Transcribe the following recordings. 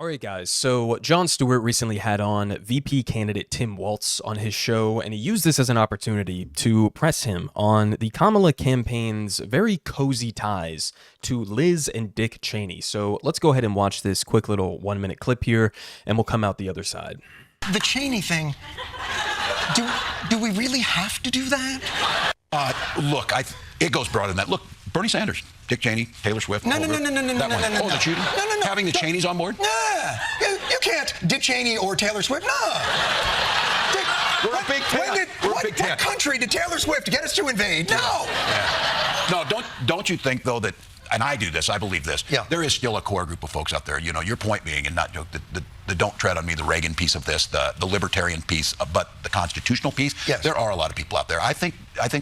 All right, guys. So Jon Stewart recently had on VP candidate Tim Walz on his show, and he used this as an opportunity to press him on the Kamala campaign's very cozy ties to Liz and Dick Cheney. So let's go ahead and watch this quick little 1-minute clip here, and we'll come out the other side. The Cheney thing, do we really have to do that? Look, it goes broader than that. Look, Bernie Sanders, Dick Cheney, Taylor Swift. No. Oh, the cheating? No. Having the Cheneys on board? Nah, you can't Dick Cheney or Taylor Swift. No. We're a big tent. What country did Taylor Swift get us to invade? No. Yeah. No, don't you think, though, that, and I do this, I believe this, there is still a core group of folks out there, you know, your point being, and not joke, the don't tread on me, the Reagan piece of this, the libertarian piece, but the constitutional piece, there are a lot of people out there. I think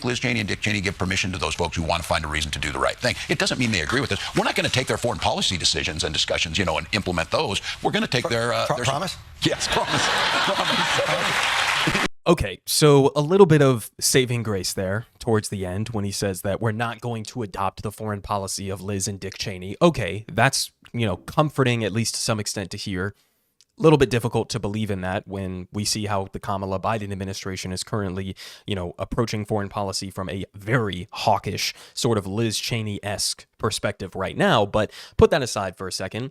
Liz Cheney and Dick Cheney give permission to those folks who want to find a reason to do the right thing. It doesn't mean they agree with us. We're not going to take their foreign policy decisions and discussions, you know, and implement those. We're going to take their promise? Yes, promise. Okay, so a little bit of saving grace there towards the end when he says that we're not going to adopt the foreign policy of Liz and Dick Cheney. Okay, that's, you know, comforting at least to some extent to hear. A little bit difficult to believe in that when we see how the Kamala Biden administration is currently, you know, approaching foreign policy from a very hawkish sort of Liz Cheney-esque perspective right now. But put that aside for a second.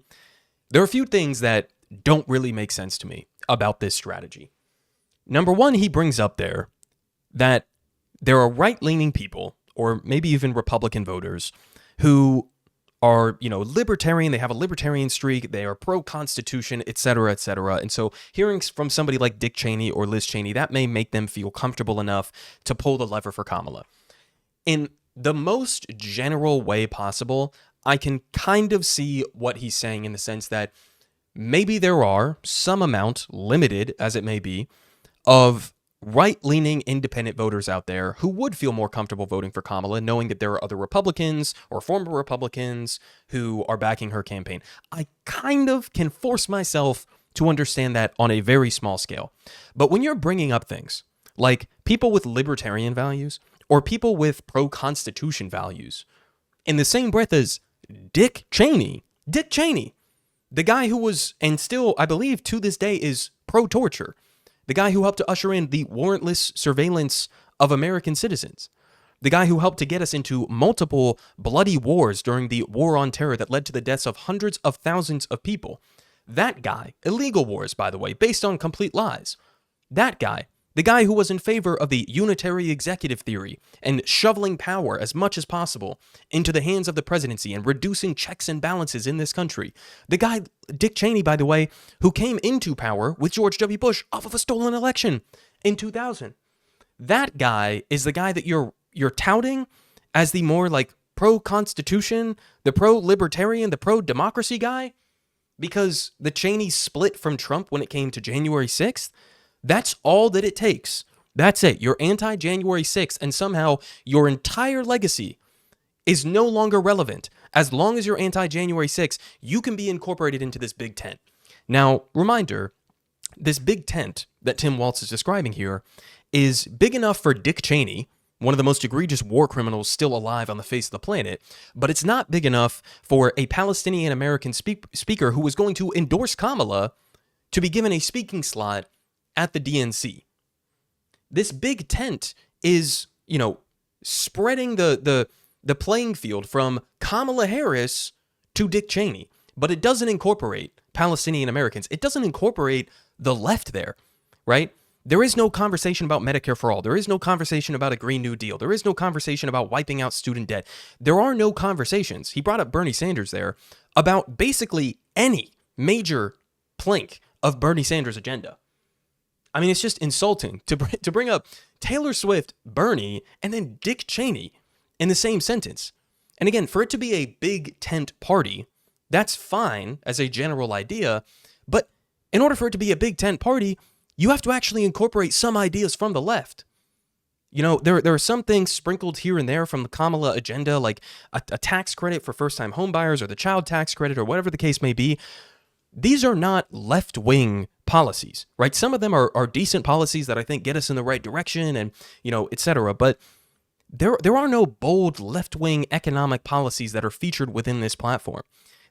There are a few things that don't really make sense to me about this strategy. Number one, he brings up there that there are right-leaning people, or maybe even Republican voters, who are, you know, libertarian, they have a libertarian streak, they are pro-Constitution, et cetera, et cetera. And so hearing from somebody like Dick Cheney or Liz Cheney, that may make them feel comfortable enough to pull the lever for Kamala. In the most general way possible, I can kind of see what he's saying in the sense that maybe there are some amount, limited as it may be, of right-leaning independent voters out there who would feel more comfortable voting for Kamala, knowing that there are other Republicans or former Republicans who are backing her campaign. I kind of can force myself to understand that on a very small scale. But when you're bringing up things like people with libertarian values or people with pro-Constitution values, in the same breath as Dick Cheney, the guy who was, and still, I believe, to this day is pro-torture, the guy who helped to usher in the warrantless surveillance of American citizens. The guy who helped to get us into multiple bloody wars during the War on Terror that led to the deaths of hundreds of thousands of people. That guy, illegal wars, by the way, based on complete lies. That guy, the guy who was in favor of the unitary executive theory and shoveling power as much as possible into the hands of the presidency and reducing checks and balances in this country. The guy, Dick Cheney, by the way, who came into power with George W. Bush off of a stolen election in 2000. That guy is the guy that you're touting as the more like pro-Constitution, the pro-libertarian, the pro-democracy guy, because the Cheneys split from Trump when it came to January 6th. That's all that it takes. That's it. You're anti-January 6th, and somehow your entire legacy is no longer relevant. As long as you're anti-January 6th, you can be incorporated into this big tent. Now, reminder, this big tent that Tim Walz is describing here is big enough for Dick Cheney, one of the most egregious war criminals still alive on the face of the planet, but it's not big enough for a Palestinian-American speaker who was going to endorse Kamala to be given a speaking slot at the DNC. This big tent is, you know, spreading the playing field from Kamala Harris to Dick Cheney, but it doesn't incorporate Palestinian Americans. It doesn't incorporate the left there, right? There is no conversation about Medicare for all. There is no conversation about a Green New Deal. There is no conversation about wiping out student debt. There are no conversations, he brought up Bernie Sanders there, about basically any major plank of Bernie Sanders' agenda. I mean, it's just insulting to bring up Taylor Swift, Bernie, and then Dick Cheney in the same sentence. And again, for it to be a big tent party, that's fine as a general idea, but in order for it to be a big tent party, you have to actually incorporate some ideas from the left. You know, there are some things sprinkled here and there from the Kamala agenda, like a tax credit for first-time homebuyers or the child tax credit or whatever the case may be. These are not left-wing policies, right? Some of them are decent policies that I think get us in the right direction and, you know, et cetera. But there are no bold left-wing economic policies that are featured within this platform.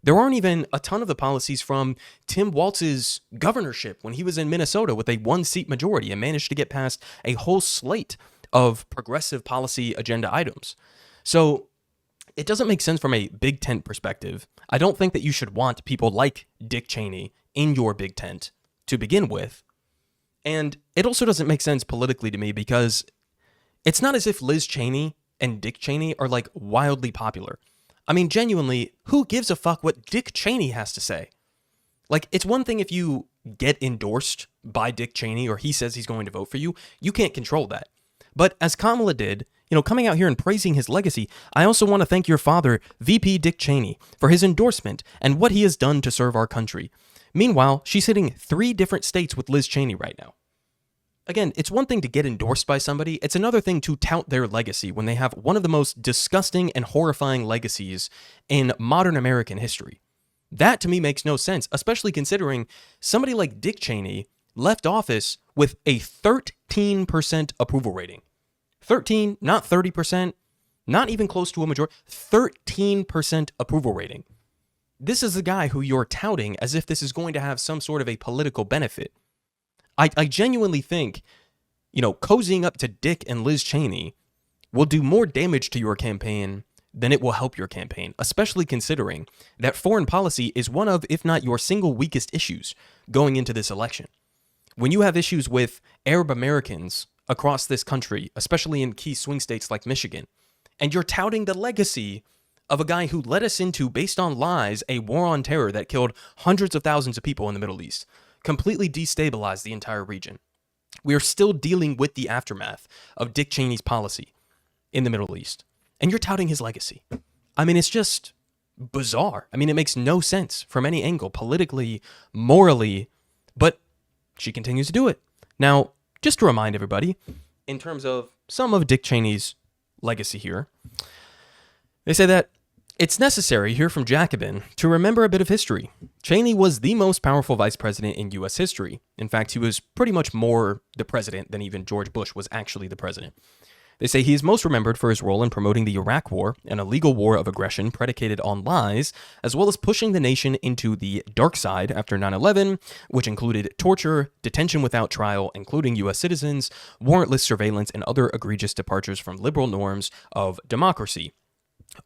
There aren't even a ton of the policies from Tim Walz's governorship when he was in Minnesota with a 1-seat majority and managed to get past a whole slate of progressive policy agenda items. So it doesn't make sense from a big tent perspective. I don't think that you should want people like Dick Cheney in your big tent to begin with. And it also doesn't make sense politically to me because it's not as if Liz Cheney and Dick Cheney are like wildly popular. I mean, genuinely, who gives a fuck what Dick Cheney has to say? Like, it's one thing if you get endorsed by Dick Cheney or he says he's going to vote for you. You can't control that. But as Kamala did, coming out here and praising his legacy, I also want to thank your father, VP Dick Cheney, for his endorsement and what he has done to serve our country. Meanwhile, she's hitting 3 different states with Liz Cheney right now. Again, it's one thing to get endorsed by somebody. It's another thing to tout their legacy when they have one of the most disgusting and horrifying legacies in modern American history. That to me makes no sense, especially considering somebody like Dick Cheney left office with a 13% approval rating. 13, not 30%, not even close to a majority, 13% approval rating. This is the guy who you're touting as if this is going to have some sort of a political benefit. I genuinely think, cozying up to Dick and Liz Cheney will do more damage to your campaign than it will help your campaign, especially considering that foreign policy is one of, if not your single weakest issues going into this election. When you have issues with Arab Americans across this country, especially in key swing states like Michigan, and you're touting the legacy of a guy who led us into, based on lies, a war on terror that killed hundreds of thousands of people in the Middle East, completely destabilized the entire region. We are still dealing with the aftermath of Dick Cheney's policy in the Middle East. And you're touting his legacy. I mean, it's just bizarre. I mean, it makes no sense from any angle, politically, morally, but she continues to do it. Now, just to remind everybody, in terms of some of Dick Cheney's legacy here, they say that it's necessary here from Jacobin to remember a bit of history. Cheney was the most powerful vice president in U.S. history. In fact, he was pretty much more the president than even George Bush was actually the president. They say he is most remembered for his role in promoting the Iraq War, an illegal war of aggression predicated on lies, as well as pushing the nation into the dark side after 9/11, which included torture, detention without trial, including U.S. citizens, warrantless surveillance, and other egregious departures from liberal norms of democracy.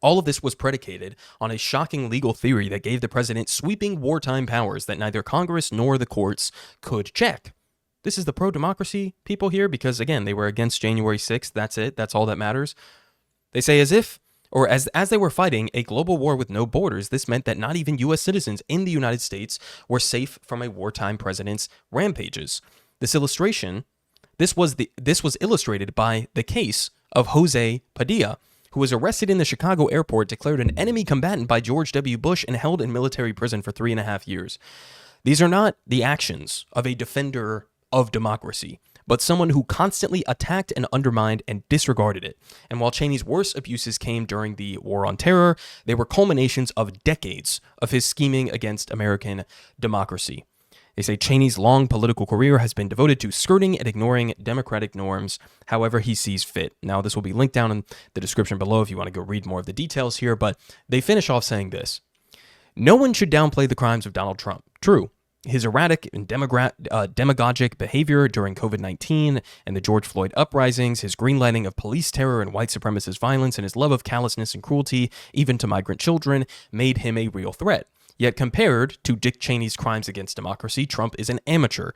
All of this was predicated on a shocking legal theory that gave the president sweeping wartime powers that neither Congress nor the courts could check. This is the pro-democracy people here because, again, they were against January 6th. That's it. That's all that matters. They say as they were fighting a global war with no borders, this meant that not even U.S. citizens in the United States were safe from a wartime president's rampages. This was illustrated by the case of Jose Padilla, who was arrested in the Chicago airport, declared an enemy combatant by George W. Bush, and held in military prison for 3.5 years. These are not the actions of a defender of democracy, but someone who constantly attacked and undermined and disregarded it. And while Cheney's worst abuses came during the War on Terror, they were culminations of decades of his scheming against American democracy. They say Cheney's long political career has been devoted to skirting and ignoring democratic norms however he sees fit. Now, this will be linked down in the description below if you want to go read more of the details here, but they finish off saying this. No one should downplay the crimes of Donald Trump. True. His erratic and demagogic behavior during COVID-19 and the George Floyd uprisings, his greenlighting of police terror and white supremacist violence, and his love of callousness and cruelty, even to migrant children, made him a real threat. Yet compared to Dick Cheney's crimes against democracy, Trump is an amateur.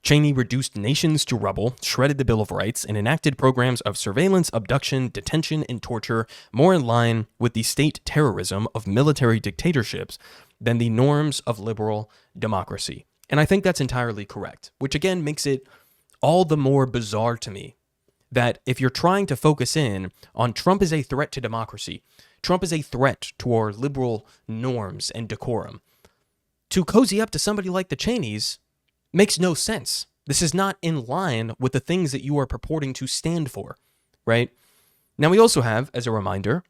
Cheney reduced nations to rubble, shredded the Bill of Rights, and enacted programs of surveillance, abduction, detention, and torture more in line with the state terrorism of military dictatorships than the norms of liberal democracy. And I think that's entirely correct, which again makes it all the more bizarre to me that if you're trying to focus in on Trump is a threat to democracy, Trump is a threat to our liberal norms and decorum, to cozy up to somebody like the Cheneys makes no sense. This is not in line with the things that you are purporting to stand for, right? Now, we also have, as a reminder,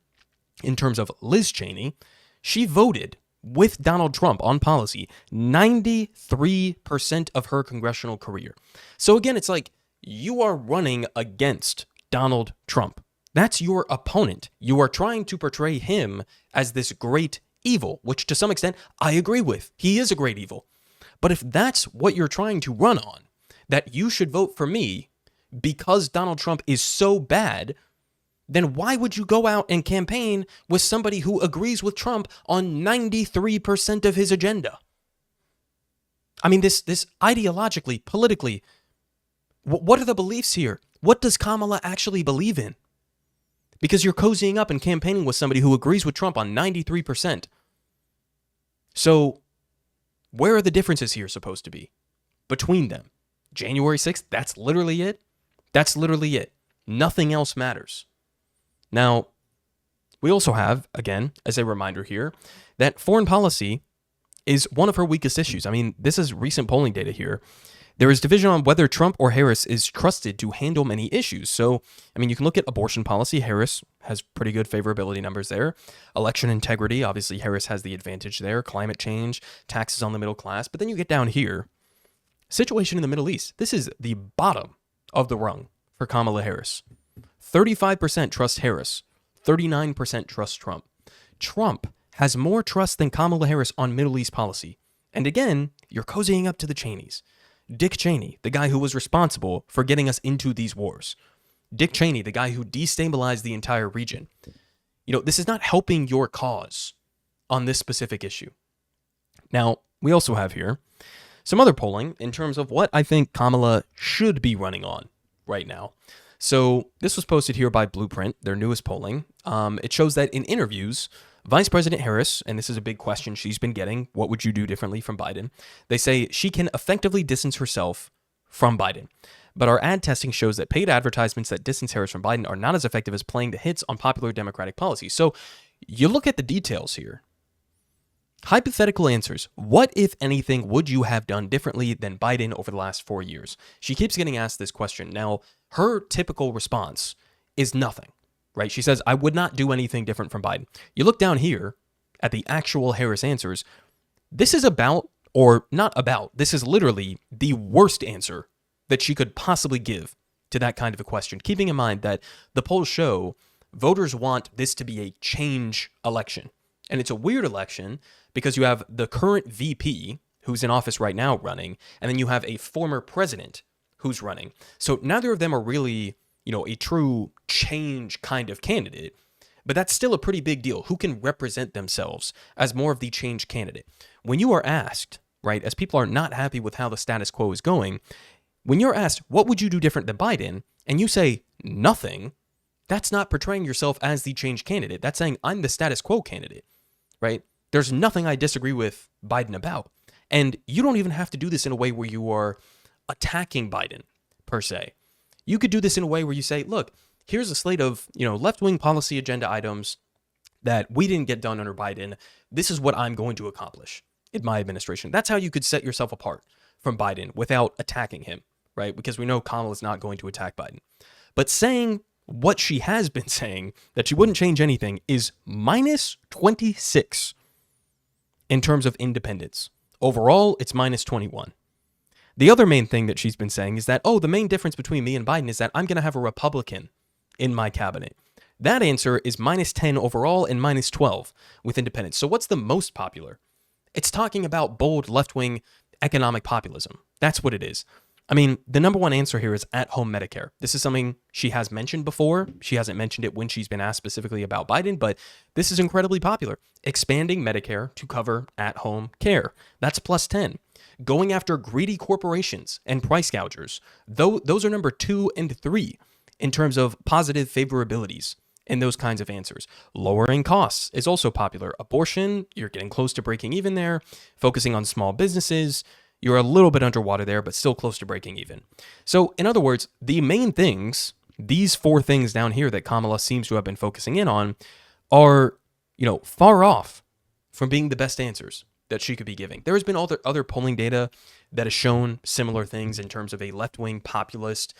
in terms of Liz Cheney, she voted with Donald Trump on policy 93% of her congressional career. So again, it's like you are running against Donald Trump. That's your opponent. You are trying to portray him as this great evil, which to some extent I agree with. He is a great evil. But if that's what you're trying to run on, that you should vote for me because Donald Trump is so bad, then why would you go out and campaign with somebody who agrees with Trump on 93% of his agenda? I mean, this ideologically, politically, what are the beliefs here? What does Kamala actually believe in? Because you're cozying up and campaigning with somebody who agrees with Trump on 93%. So where are the differences here supposed to be between them? January 6th, that's literally it. That's literally it. Nothing else matters. Now, we also have, again, as a reminder here, that foreign policy is one of her weakest issues. I mean, this is recent polling data here. There is division on whether Trump or Harris is trusted to handle many issues. So, I mean, you can look at abortion policy. Harris has pretty good favorability numbers there. Election integrity, obviously Harris has the advantage there. Climate change, taxes on the middle class. But then you get down here, situation in the Middle East. This is the bottom of the rung for Kamala Harris. 35% trust Harris. 39% trust Trump. Trump has more trust than Kamala Harris on Middle East policy. And again, you're cozying up to the Cheneys. Dick Cheney, the guy who was responsible for getting us into these wars. Dick Cheney, the guy who destabilized the entire region. You know, this is not helping your cause on this specific issue. Now, we also have here some other polling in terms of what I think Kamala should be running on right now. So this was posted here by Blueprint, their newest polling. It shows that in interviews, Vice President Harris, and this is a big question she's been getting, what would you do differently from Biden? They say she can effectively distance herself from Biden. But our ad testing shows that paid advertisements that distance Harris from Biden are not as effective as playing the hits on popular Democratic policies. So you look at the details here. Hypothetical answers. What, if anything, would you have done differently than Biden over the last 4 years? She keeps getting asked this question. Now, her typical response is nothing. Right? She says, I would not do anything different from Biden. You look down here at the actual Harris answers. This is about, or not about, this is literally the worst answer that she could possibly give to that kind of a question. Keeping in mind that the polls show voters want this to be a change election. And it's a weird election because you have the current VP who's in office right now running, and then you have a former president who's running. So neither of them are really, you know, a true change kind of candidate, but that's still a pretty big deal. Who can represent themselves as more of the change candidate? When you are asked, right, as people are not happy with how the status quo is going, when you're asked, what would you do different than Biden? And you say nothing, that's not portraying yourself as the change candidate. That's saying I'm the status quo candidate, right? There's nothing I disagree with Biden about. And you don't even have to do this in a way where you are attacking Biden per se. You could do this in a way where you say, look, here's a slate of, you know, left-wing policy agenda items that we didn't get done under Biden. This is what I'm going to accomplish in my administration. That's how you could set yourself apart from Biden without attacking him, right? Because we know Kamala's not going to attack Biden. But saying what she has been saying, that she wouldn't change anything, is minus 26 in terms of independence. Overall, it's minus 21. The other main thing that she's been saying is that, oh, the main difference between me and Biden is that I'm going to have a Republican in my cabinet. That answer is minus 10 overall and minus 12 with independents. So what's the most popular? It's talking about bold left-wing economic populism. That's what it is. I mean, the number one answer here is at-home Medicare. This is something she has mentioned before. She hasn't mentioned it when she's been asked specifically about Biden, but this is incredibly popular. Expanding Medicare to cover at-home care. That's plus 10. Going after greedy corporations and price gougers. Those are number 2 and 3 in terms of positive favorabilities in those kinds of answers. Lowering costs is also popular. Abortion, you're getting close to breaking even there. Focusing on small businesses, you're a little bit underwater there, but still close to breaking even. So, in other words, the main things, these 4 things down here that Kamala seems to have been focusing in on are, you know, far off from being the best answers that she could be giving. There has been other polling data that has shown similar things in terms of a left-wing populist,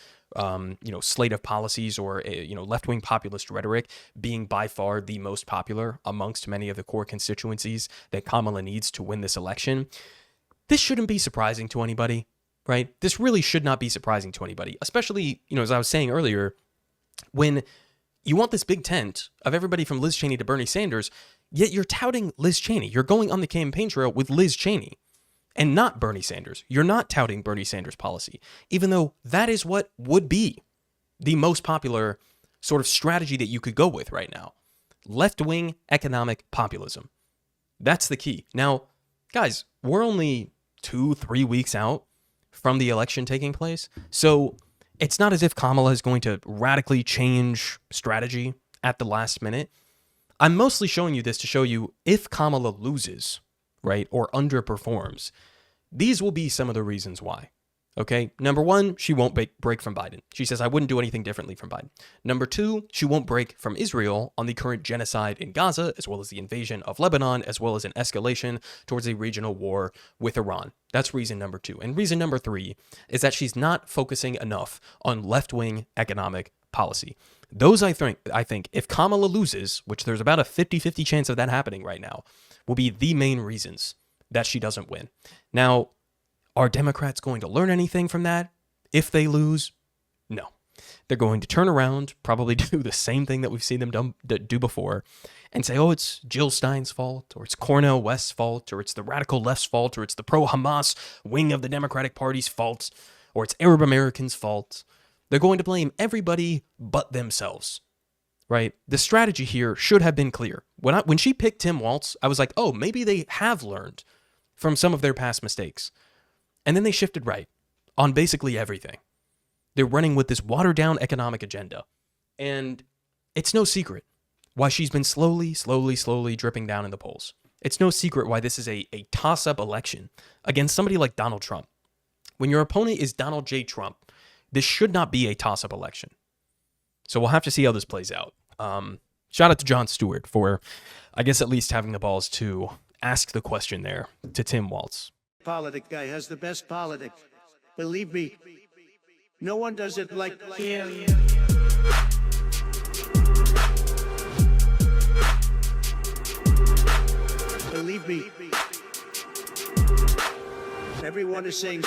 slate of policies, or a, left-wing populist rhetoric being by far the most popular amongst many of the core constituencies that Kamala needs to win this election. This shouldn't be surprising to anybody, right? This really should not be surprising to anybody, especially, as I was saying earlier, when you want this big tent of everybody from Liz Cheney to Bernie Sanders, Yet you're touting Liz Cheney. You're going on the campaign trail with Liz Cheney and not Bernie Sanders. You're not touting Bernie Sanders' policy, even though that is what would be the most popular sort of strategy that you could go with right now. Left-wing economic populism. That's the key. Now, guys, we're only 2-3 weeks out from the election taking place. So it's not as if Kamala is going to radically change strategy at the last minute. I'm mostly showing you this to show you if Kamala loses, right, or underperforms, these will be some of the reasons why. Okay, number one, she won't break from Biden. She says, I wouldn't do anything differently from Biden. Number two, she won't break from Israel on the current genocide in Gaza, as well as the invasion of Lebanon, as well as an escalation towards a regional war with Iran. That's reason number two. And reason number three is that she's not focusing enough on left-wing economic policy. Those, I think, if Kamala loses, which there's about a 50-50 chance of that happening right now, will be the main reasons that she doesn't win. Now, are Democrats going to learn anything from that if they lose? No. They're going to turn around, probably do the same thing that we've seen them do before, and say, oh, it's Jill Stein's fault, or it's Cornel West's fault, or it's the radical left's fault, or it's the pro-Hamas wing of the Democratic Party's fault, or it's Arab Americans' fault. They're going to blame everybody but themselves, right? The strategy here should have been clear. When she picked Tim Walz, I was like, oh, maybe they have learned from some of their past mistakes. And then they shifted right on basically everything. They're running with this watered-down economic agenda. And it's no secret why she's been slowly dripping down in the polls. It's no secret why this is a toss-up election against somebody like Donald Trump. When your opponent is Donald J. Trump, this should not be a toss-up election. So we'll have to see how this plays out. Shout out to Jon Stewart for, I guess, at least having the balls to ask the question there to Tim Walz. Politic guy has the best politic. Believe me, no one does it like him. Believe me, everyone is saying